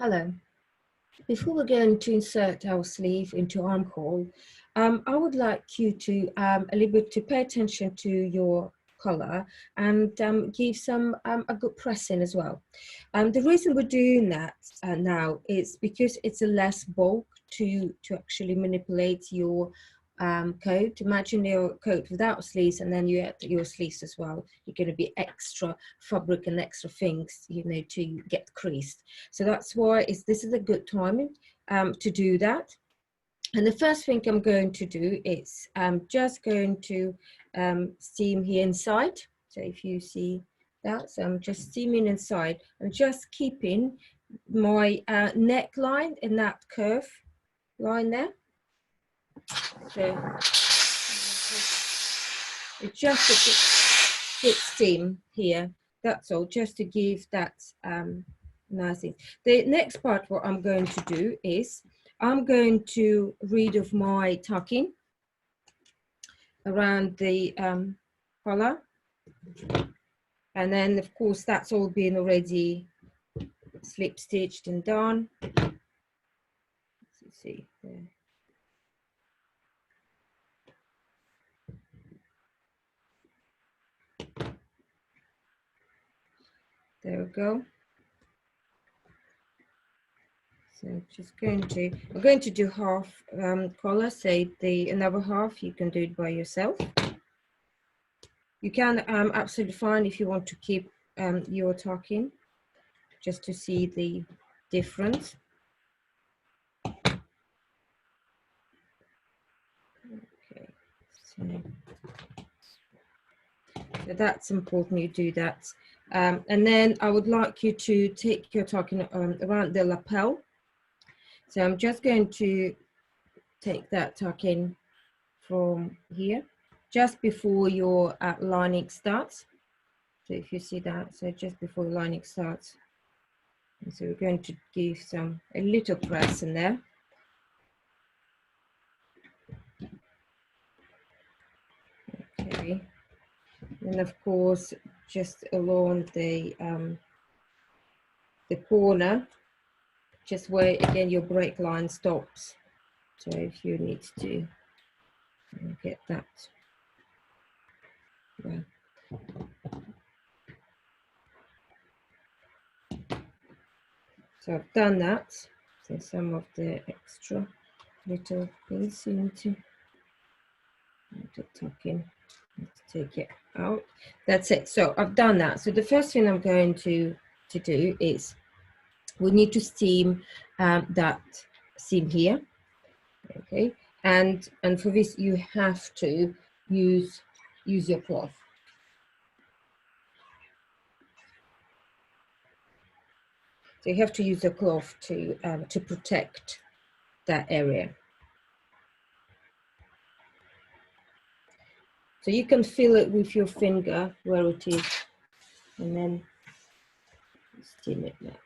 Hello. Before we're going to insert our sleeve into armhole, I would like you to a little bit to pay attention to your collar and give some a good pressing as well. The reason we're doing that now is because it's a less bulk to actually manipulate your coat. Imagine your coat without sleeves, and then you add your sleeves as well. You're going to be extra fabric and extra things, you know, to get creased. So that's why this is a good timing to do that. And the first thing I'm going to do is I'm just going to steam here inside. So if you see that, so I'm just steaming inside. I'm just keeping my neckline in that curve line there. So it's just a bit steam here. That's all, just to give that nice thing. The next part, what I'm going to do is I'm going to rid of my tucking around the collar, and then of course that's all been already slip stitched and done. Let's see there. There we go. So just I'm going to do half collar, say another half, you can do it by yourself. You can absolutely fine if you want to keep your tucking, just to see the difference. Okay, so that's important you do that. And then I would like you to take your tucking around the lapel. So I'm just going to take that tucking from here, just before your lining starts. So if you see that, so just before the lining starts. And so we're going to give a little press in there. Okay, and of course, just along the corner, just where again your break line stops. So if you need to get that, well. So I've done that. So some of the extra little things you need to tuck in, take it out. That's it. So I've done that. So the first thing I'm going to do is we need to steam that seam here. Okay, and for this you have to use your cloth. So you have to use a cloth to protect that area. So you can feel it with your finger where it is, and then steam it like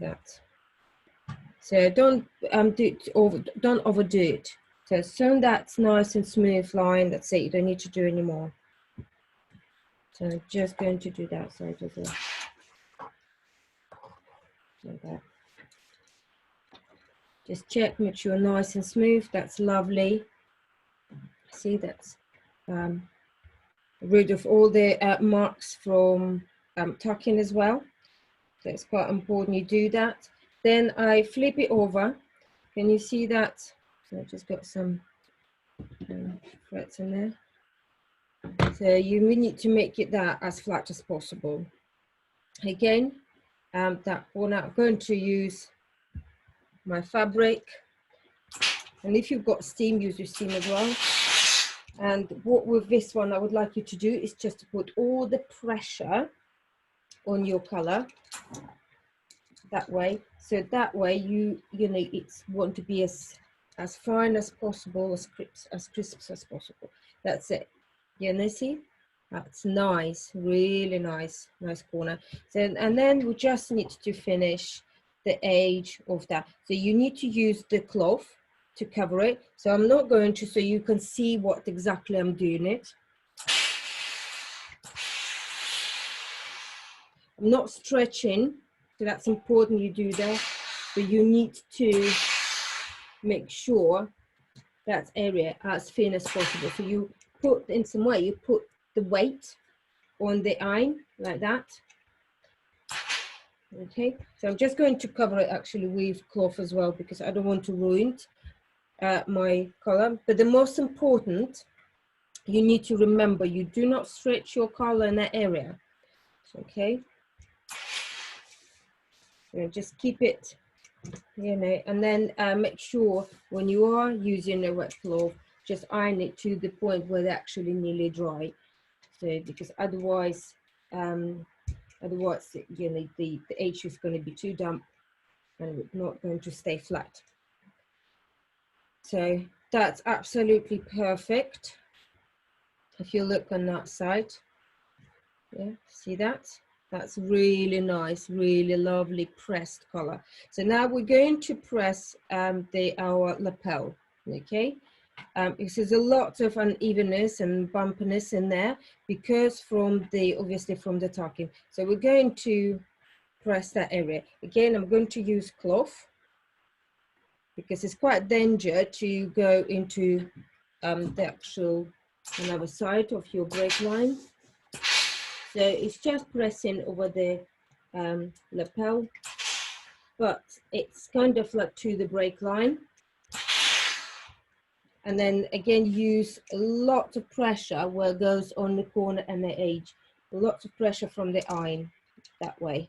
that. So don't don't overdo it. So as soon as that's nice and smooth line, that's it. You don't need to do any more. So I'm just going to do that side as well. Like that. Just check, make sure nice and smooth. That's lovely. See, that's rid of all the marks from tucking as well. So it's quite important you do that. Then I flip it over. Can you see that? So I just got some threads in there. So you need to make it that as flat as possible. Again, that one I'm going to use my fabric, and if you've got steam, use your steam as well. And what with this one I would like you to do is just to put all the pressure on your color that way. So that way you know it's want to be as fine as possible, as crisp as possible. That's it. You know, see, that's nice, really nice corner. So and then we just need to finish the edge of that. So you need to use the cloth to cover it. So I'm not going to, so you can see what exactly I'm doing it. I'm not stretching So that's important you do that, but you need to make sure that area as thin as possible. So you put, in some way, you put the weight on the iron like that. Okay, so I'm just going to cover it actually with cloth as well, because I don't want to ruin my color. But the most important, you need to remember, you do not stretch your color in that area. Okay, so just keep it, you know, and then make sure when you are using a wet cloth, just iron it to the point where they're actually nearly dry. So because otherwise you know, the edge is going to be too damp and it's not going to stay flat. So that's absolutely perfect. If you look on that side, yeah, see that? That's really nice, really lovely pressed color. So now we're going to press our lapel, okay? Because there's a lot of unevenness and bumpiness in there because obviously from the tucking. So we're going to press that area. Again, I'm going to use cloth because it's quite dangerous to go into the actual another side of your break line. So it's just pressing over the lapel, but it's kind of like to the break line. And then again, use a lot of pressure where it goes on the corner and the edge. Lots of pressure from the iron that way.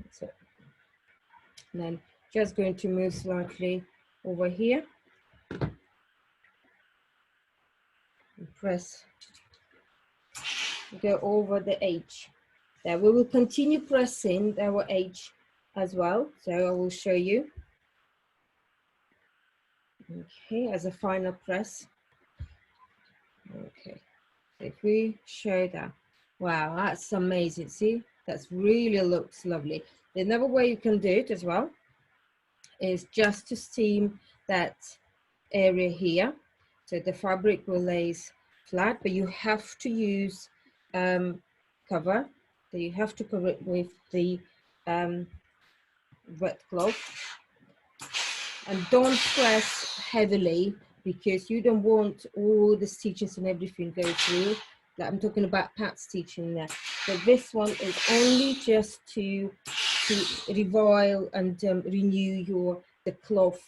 So, and then just going to move slightly over here. And press, go over the edge. There, we will continue pressing our edge as well. So I will show you. Okay, as a final press. Okay, if we show that, wow, that's amazing. See, that's really looks lovely. Another way you can do it as well is just to seam that area here. So the fabric will lay flat, but you have to use cover. So you have to cover it with the wet cloth. And don't press heavily because you don't want all the stitches and everything go through. Like I'm talking about pat stitching there. So this one is only just to revile and renew the cloth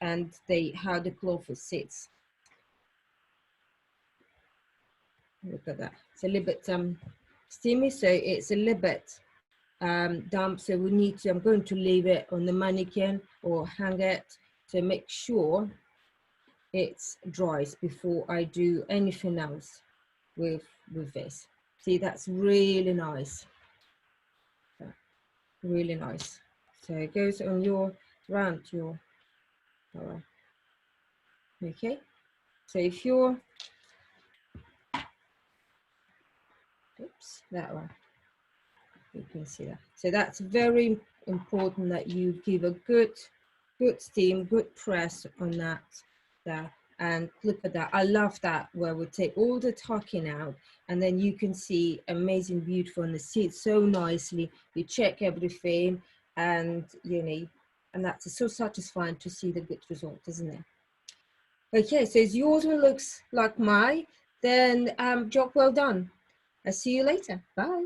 and how the cloth sits. Look at that. It's a little bit steamy, so it's a little bit damp. So we need to. I'm going to leave it on the mannequin or hang it to make sure it dries before I do anything else with this. See, that's really nice. Really nice. So it goes on around your color. Okay. So if you're, oops, that one. You can see that. So that's very important that you give a good steam, good press on that there. And look at that. I love that where we take all the tucking out and then you can see amazing, beautiful, and it sits so nicely. You check everything and you know, and that's so satisfying to see the good result, isn't it? Okay, so as yours one looks like mine, then job well done. I'll see you later. Bye.